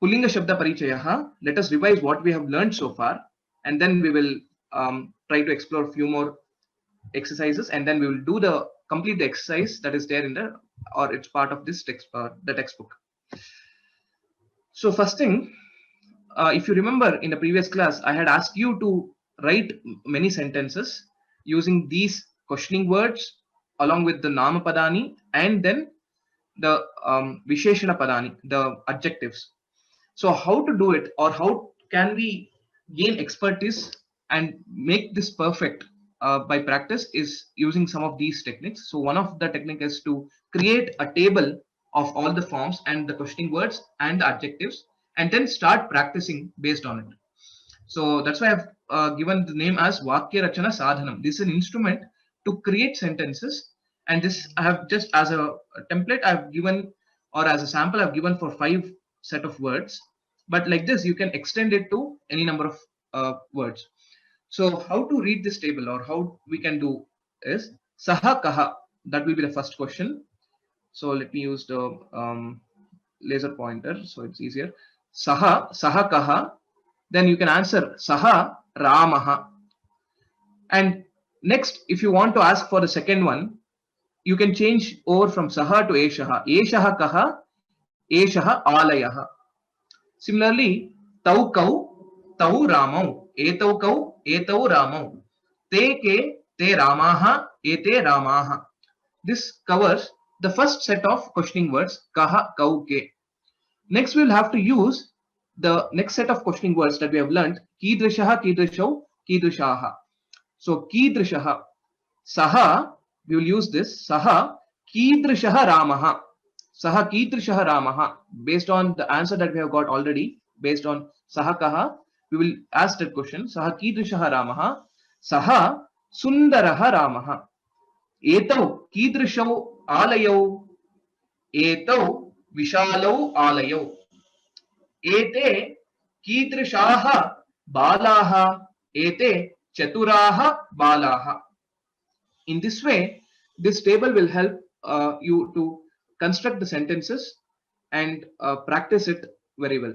Pullinga Shabda Parichayaha. Let us revise what we have learned so far, and then we will try to explore a few more exercises, and then we will do the complete the exercise that is there in the, or it's part of this text, the textbook. So first thing, if you remember in the previous class, I had asked you to write many sentences using these questioning words along with the Nama Padani and then the Visheshana Padani, the adjectives. So how to do it, or how can we gain expertise and make this perfect by practice, is using some of these techniques. So one of the technique is to create a table of all the forms and the questioning words and the adjectives, and then start practicing based on it. So that's why I've given the name as Vakya Rachana Sadhanam. This is an instrument to create sentences, and this I have just as a template I've given, or as a sample I've given for 5 set of words, but like this you can extend it to any number of words. So how to read this table, or how we can do is Saha Kaha. That will be the first question. So let me use the laser pointer so it's easier. Saha Kaha. Then you can answer Saha Ramaha. And next, if you want to ask for the second one, you can change over from Saha to Eshaha. Eshaha Kaha, Eshaha Alayaha. Similarly, Tau Kau, Tau Ramau. Etau Kau, Etau Ramau. Te Ke, Te Ramaha, Ete Ramaha. This covers the first set of questioning words, Kaha, Kau, Ke. Next, we will have to use the next set of questioning words that we have learned, Kidrishaha, Kidrishau, Kidrishaha. So Kidrishaha, Saha, we will use this, Saha Kidrishaha Ramaha. Saha Kidrishaha Ramaha. Based on the answer that we have got already, based on Saha Kaha, we will ask that question, Saha Kidrishaha Ramaha. Saha Sundaraha Ramaha. Etau Kidrishau Alayau. Etau Vishalau Alayau. Ete Kidrishaha Balaha. Ete Chaturaha Balaha. In this way, this table will help you to construct the sentences and practice it very well.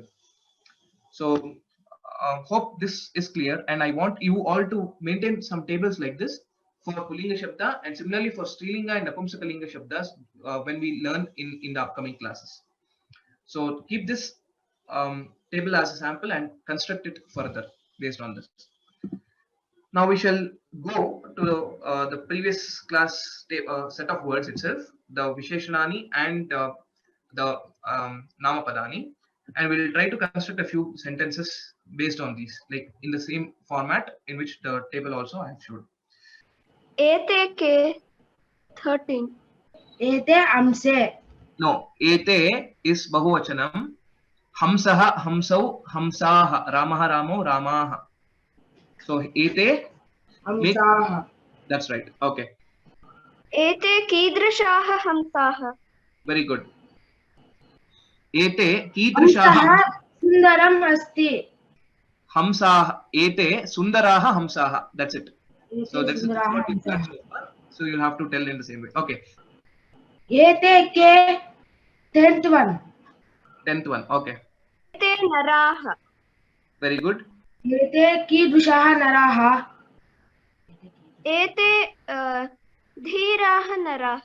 So hope this is clear, and I want you all to maintain some tables like this for Pullinga Shabda, and similarly for Strilinga and Napumsakalinga Shabdas when we learn in the upcoming classes. So keep this table as a sample and construct it further based on this. Now we shall go to the previous class set of words itself, the Visheshanani and the Namapadani, and we will try to construct a few sentences based on these, like in the same format in which the table also I have showed. Ete ke 13. Ete amse. No, ete is bahuvachanam. Hamsaha, hamsau, hamsaha. Ramaha, ramo, ramaha. So ete. Hamsaha. That's right. Okay. Ete kidrishaha hamsaha. Very good. Ete kidrishaha sundaram asti. Hamsaha. Ete sundaraha hamsaha. That's it. So that's what you learned so far. So you'll have to tell in the same way. Okay. Ete ke 10th one. 10th one. Okay. Ete naraha. Very good. Ete kidrishaha naraha. Ete dhiraha naraha.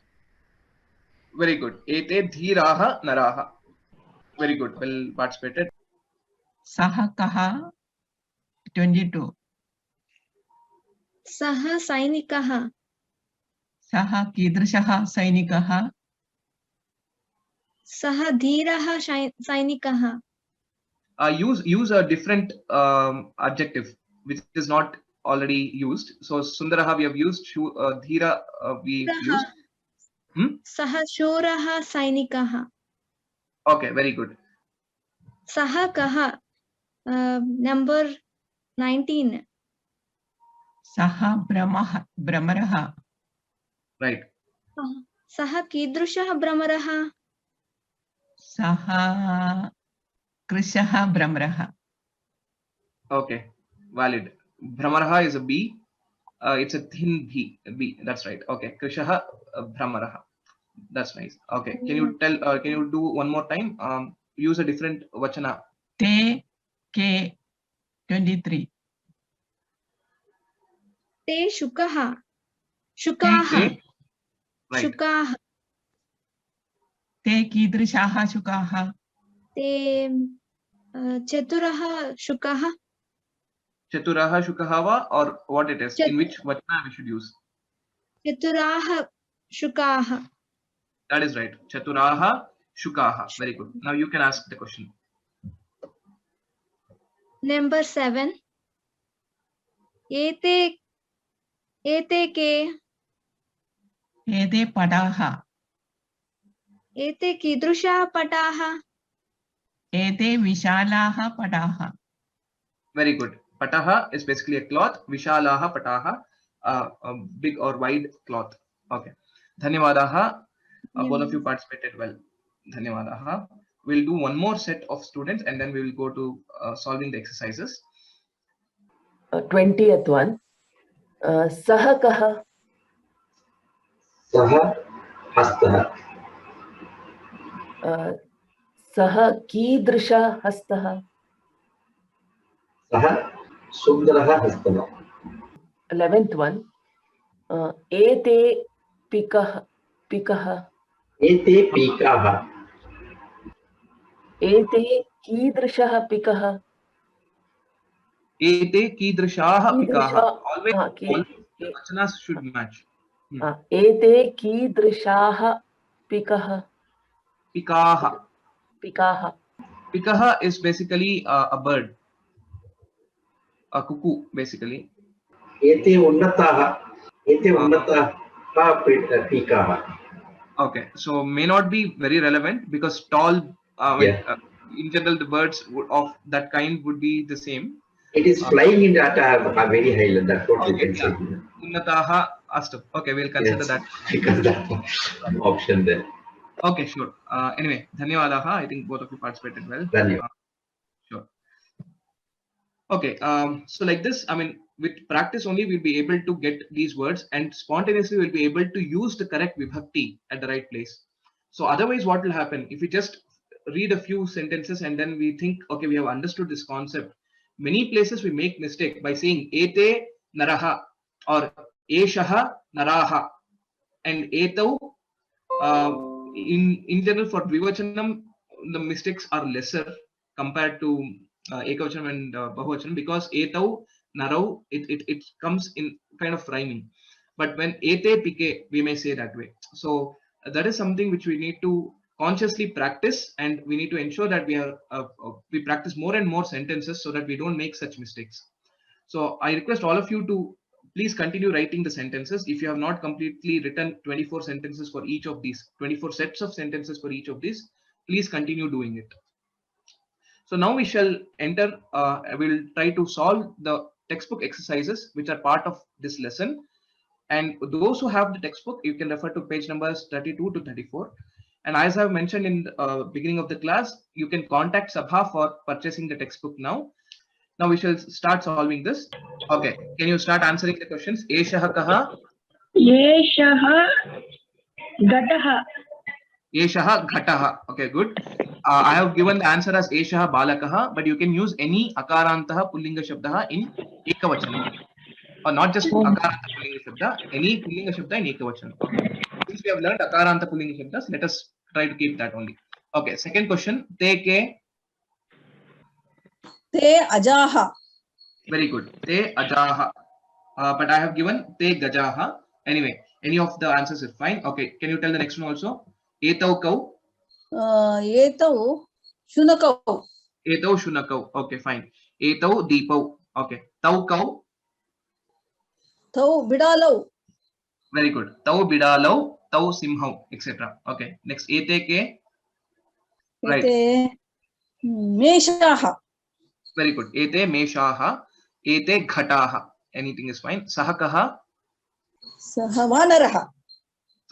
Very good. Ete dhiraha naraha. Very good. Well participated. Saha kaha 22. Saha sainikaha. Saha kidrishaha sainikaha. Saha dhiraha sainikaha. Use a different adjective which is not already used. So Sundaraha we have used, Dhira we used. Saha shuraha sainikaha. Okay, very good. Saha kaha, number 19. Saha bramaraha. Right. Saha kidrishaha bramaraha. Saha krishaha bramaraha. Okay, valid. Bramaraha is a B. It's a thin B. That's right. Okay, Krishaha Bramaraha. That's nice. Okay, can you tell? Can you do one more time? Use a different vachana Te K 23. Te Shukaha. Shukaha. Te, right. Shukaha. Te Kidrishaha Shukaha. Te Chaturaha Shukaha. Chaturaha Shukahava, or what it is? Chat- In which vachana we should use? Chaturaha Shukaha. That is right. Chaturaha Shukaha. Very good. Now you can ask the question. Number 7. Ete ke. Ete Padaha. Ete Kidrusha Pataha. Ete Vishalaha Padaha. Very good. Pataha is basically a cloth. Vishalaha Pataha, a big or wide cloth. Okay. Dhanyavadaha. Both of you participated well. Dhanyavadaha. We'll do one more set of students and then we will go to solving the exercises. 20th one. Saha kaha. सः हस्तः सः कीदृशः हस्तः. सः सुन्दरः हस्तः 11th one. एते पिकः. एते पीकाः एते कीदृशः पिकः. Ete Kidrishaha Pikaha. Always कीदृशः. vachanas should match. एते कीदृशाः पिकः. Pikaha. पिकाः. Pikaha is basically a bird. A cuckoo, basically. एते उन्नताः पीकाः. Okay, so may not be very relevant because tall, in general, the birds of that kind would be the same. It is flying in at a very high level. That's what we can say. Unnataha astu. Okay, we'll consider that. Because that option there. Okay, sure. Anyway, dhanyavadaha. I think both of you participated well. Dhanyavad. Sure. Okay, so like this, I mean, with practice only, we'll be able to get these words and spontaneously we'll be able to use the correct vibhakti at the right place. So otherwise, what will happen if we just read a few sentences and then we think, okay, we have understood this concept. Many places we make mistake by saying ete naraha or eshaha naraha and etau. In general, for dvivachanam, the mistakes are lesser compared to ekavachanam and bahuvachanam because etau narau it comes in kind of rhyming. But when ete pike, we may say that way. So that is something which we need to consciously practice, and we need to ensure that we practice more and more sentences so that we don't make such mistakes. So I request all of you to please continue writing the sentences. If you have not completely written 24 sentences for each of these, 24 sets of sentences for each of these, please continue doing it. So now we shall enter, we'll try to solve the textbook exercises which are part of this lesson. And those who have the textbook, you can refer to page numbers 32 to 34. And as I've mentioned in the beginning of the class, you can contact Sabha for purchasing the textbook now. Now we shall start solving this. Okay, can you start answering the questions? Eshaha kaha? Yeshaha Gataha. Eshaha ghataha. Okay, good. I have given the answer as Eshaha balakaha, but you can use any akarantaha pullinga shabdaha in ekavachanam. Or not just akaranta pullinga shabda, any pullinga shabda in ekavachanam. Okay. Since we have learned akaranta pullinga shabdas, let us try to keep that only. Okay, second question. Te ke? Te ajaha. Very good. Te ajaha. But I have given te gajaha. Anyway, any of the answers is fine. Okay, can you tell the next one also? Etau kau? Etau shunakau. Etau shunakau. Okay, fine. Etau deepau. Okay. Tau kau? Tau bidalau. Very good. Tau bidalau, tau simhau, etc. Okay. Next, ete ke? Right. Ete meshaha. Very good. Ete meshaha. Ete ghataha. Anything is fine. Saha kaha? Saha vanaraha.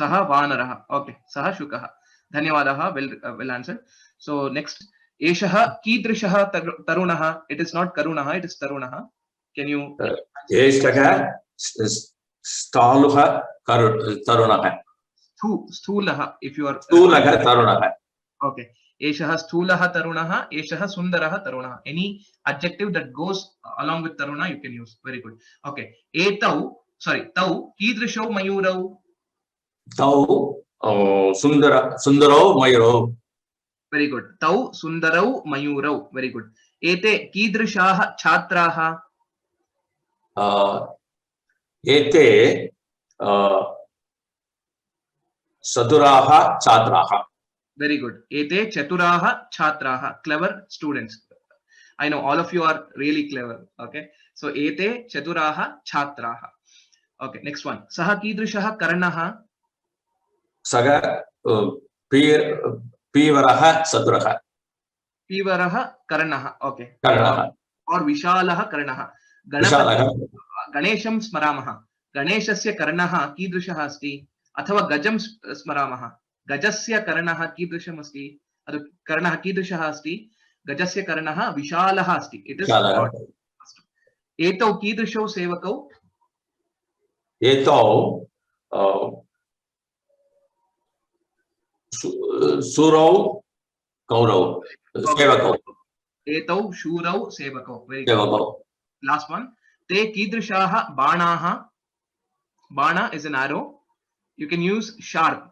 Saha vanaraha. Okay. Saha shukaha. Dhanyavadaha. Well answered. So next, eshaha kidrishaha tarunaha. It is not karunaha. It is tarunaha. Can you? Eshaha staluha tarunaha. Sthulaha. If you are. Stulaha tarunaha. Okay. Eshaha Stulaha Tarunaha, Eshaha Sundaraha Tarunaha. Any adjective that goes along with Taruna you can use. Very good. Okay. Tau Kidrisho Mayurau. Tau Sundarau Mayurau. Very good. Tau Sundarau Mayurau. Very good. Ete Kidrishaha Chatraha. Ete Saduraha Chatraha. Very good. Ete Chaturaha Chatraha. Clever students. I know all of you are really clever. Okay. So Ete Chaturaha Chatraha. Okay. Next one. Saha Kidrishaha Karanaha. Saga Pivaraha Saduraha. Pivaraha Karanaha. Okay. Karanaha. Or Vishalaha Karanaha. Vishalaha. Ganesham Smaramaha. Ganeshasya Karanaha Kidrishaha Asti. अथवा गजं स्मरामः गजस्य कर्णः कीदृशम् अस्ति कर्णः कीदृशः अस्ति गजस्य कर्णः विशालः अस्ति इट इज एतौ कीदृशौ सेवकौ एतौ शूरौ कौरौ सेवकौ एतौ शूरौ सेवकौ वेरी गुड लास्ट वन ते कीदृशाः बाणाः बाण is an arrow you can use sharp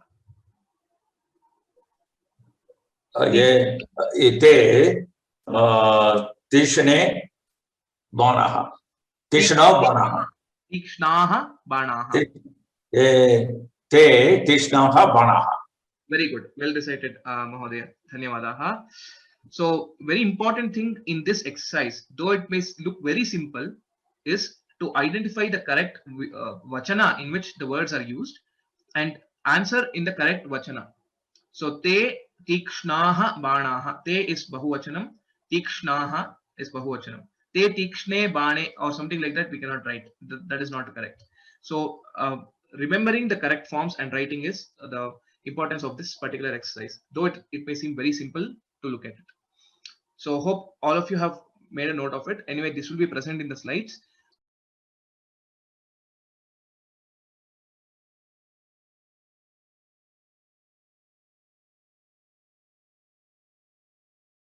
ite tishne banaha tishna banaha tikshnaah banaah te tishnaah banaha. Very good, well recited Mahodaya, dhanyawadaah. So very important thing in this exercise, though it may look very simple, is to identify the correct vachana in which the words are used and answer in the correct vachana. So te tikshnaah banaah, te is bahuvachanam, tikshnaah is bahuvachanam. Te tikshne bane or something like that we cannot write. That is not correct. So remembering the correct forms and writing is the importance of this particular exercise, though it may seem very simple to look at it. So hope all of you have made a note of it. Anyway, this will be present in the slides.